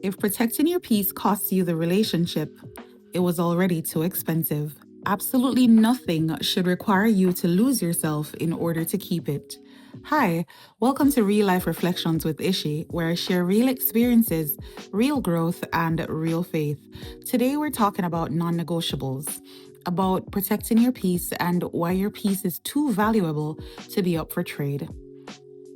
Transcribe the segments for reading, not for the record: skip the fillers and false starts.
If protecting your peace costs you the relationship, it was already too expensive. Absolutely nothing should require you to lose yourself in order to keep it. Hi, welcome to Real Life Reflections with Ishy, where I share real experiences, real growth, and real faith. Today we're talking about non negotiables, about protecting your peace and why your peace is too valuable to be up for trade.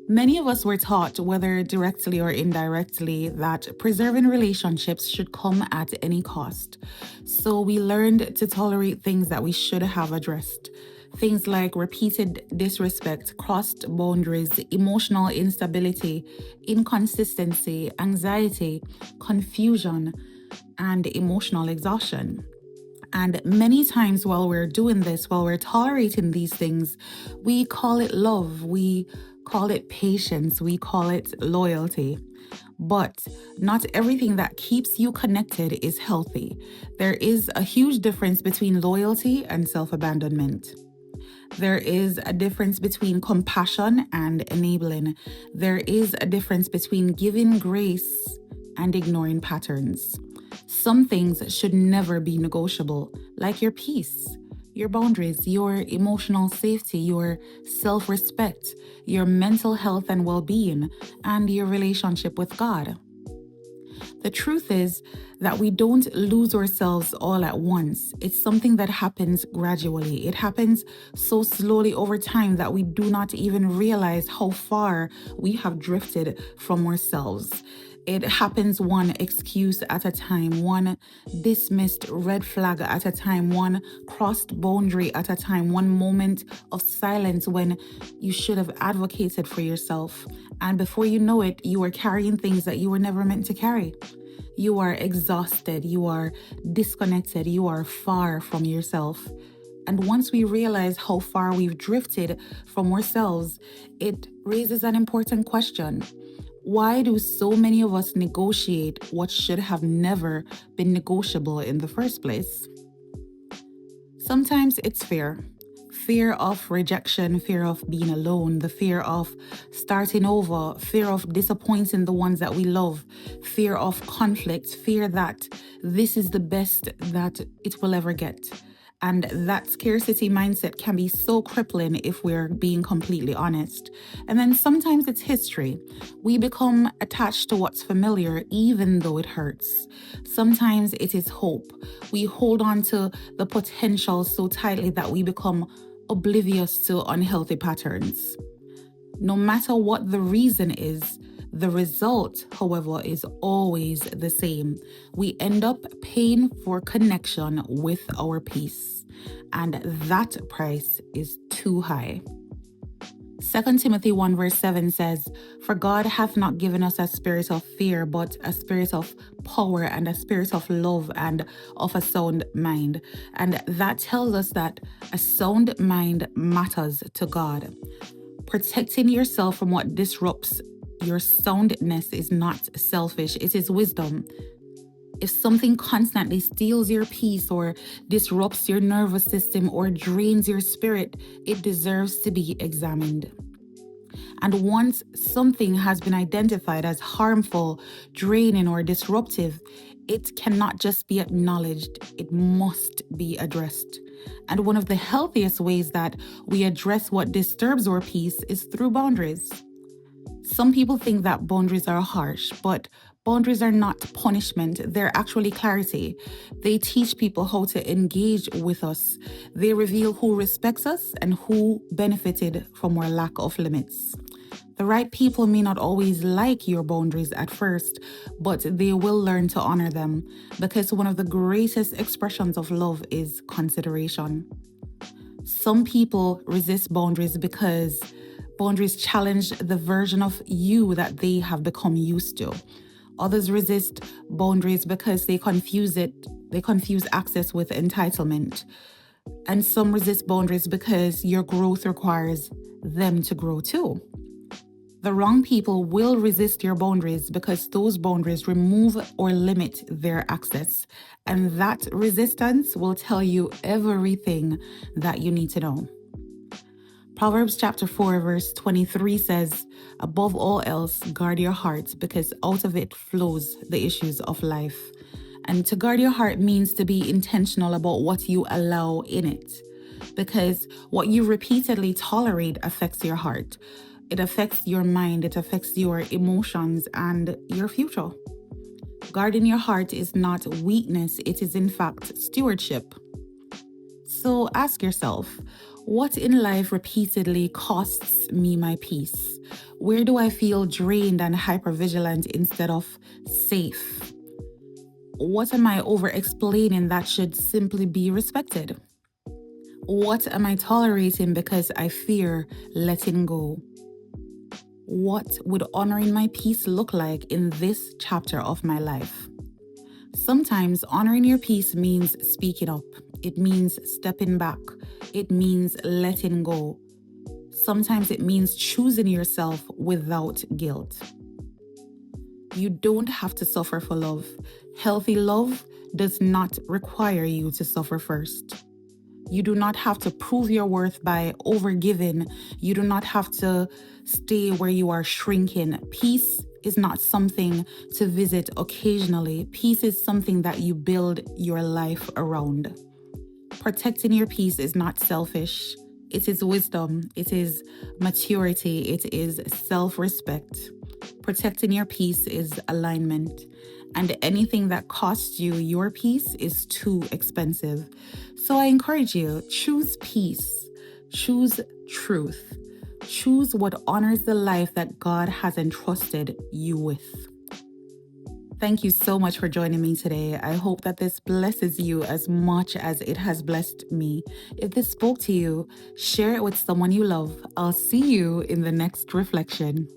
Many of us were taught, whether directly or indirectly, that preserving relationships should come at any cost. So we learned to tolerate things that we should have addressed. Things like repeated disrespect, crossed boundaries, emotional instability, inconsistency, anxiety, confusion, and emotional exhaustion. And many times while we're doing this, while we're tolerating these things, we call it love, we call it patience, we call it loyalty. But not everything that keeps you connected is healthy. There is a huge difference between loyalty and self abandonment. There is a difference between compassion and enabling. There is a difference between giving grace and ignoring patterns. Some things should never be negotiable, like your peace, your boundaries, your emotional safety, your self respect, your mental health and well being, and your relationship with God. The truth is that we don't lose ourselves all at once. It's something that happens gradually. It happens so slowly over time that we do not even realize how far we have drifted from ourselves. It happens one excuse at a time, one dismissed red flag at a time, one crossed boundary at a time, one moment of silence when you should have advocated for yourself. And before you know it, you are carrying things that you were never meant to carry. You are exhausted, you are disconnected, you are far from yourself. And once we realize how far we've drifted from ourselves, it raises an important question. Why do so many of us negotiate what should have never been negotiable in the first place? Sometimes it's fear of rejection, fear of being alone, the fear of starting over, fear of disappointing the ones that we love, fear of conflict, fear that this is the best that it will ever get. And that scarcity mindset can be so crippling if we're being completely honest. And then sometimes it's history. We become attached to what's familiar, even though it hurts. Sometimes it is hope. We hold on to the potential so tightly that we become oblivious to unhealthy patterns. No matter what the reason is, the result, however, is always the same. We end up paying for connection with our peace, and that price is too high. 2 Timothy 1 verse 7 says, "For God hath not given us a spirit of fear, but a spirit of power and a spirit of love and of a sound mind." And that tells us that a sound mind matters to God. Protecting yourself from what disrupts your soundness is not selfish, it is wisdom. If something constantly steals your peace or disrupts your nervous system or drains your spirit, it deserves to be examined. And once something has been identified as harmful, draining, or disruptive, it cannot just be acknowledged, it must be addressed. And one of the healthiest ways that we address what disturbs our peace is through boundaries. Some people think that boundaries are harsh, but boundaries are not punishment, they're actually clarity. They teach people how to engage with us. They reveal who respects us and who benefited from our lack of limits. The right people may not always like your boundaries at first, but they will learn to honor them because one of the greatest expressions of love is consideration. Some people resist boundaries because boundaries challenge the version of you that they have become used to. Others resist boundaries because they confuse access with entitlement. And some resist boundaries because your growth requires them to grow too. The wrong people will resist your boundaries because those boundaries remove or limit their access. And that resistance will tell you everything that you need to know. Proverbs chapter 4, verse 23 says, above all else, guard your heart because out of it flows the issues of life. And to guard your heart means to be intentional about what you allow in it, because what you repeatedly tolerate affects your heart. It affects your mind, it affects your emotions and your future. Guarding your heart is not weakness, it is in fact stewardship. So ask yourself, what in life repeatedly costs me my peace? Where do I feel drained and hypervigilant instead of safe? What am I over explaining that should simply be respected? What am I tolerating because I fear letting go? What would honoring my peace look like in this chapter of my life? Sometimes honoring your peace means speaking up. It means stepping back. It means letting go. Sometimes it means choosing yourself without guilt. You don't have to suffer for love. Healthy love does not require you to suffer first. You do not have to prove your worth by overgiving. You do not have to stay where you are shrinking. Peace is not something to visit occasionally. Peace is something that you build your life around. Protecting your peace is not selfish. It is wisdom. It is maturity. It is self-respect. Protecting your peace is alignment. And anything that costs you your peace is too expensive. So I encourage you, choose peace. Choose truth. Choose what honors the life that God has entrusted you with. Thank you so much for joining me today. I hope that this blesses you as much as it has blessed me. If this spoke to you, share it with someone you love. I'll see you in the next reflection.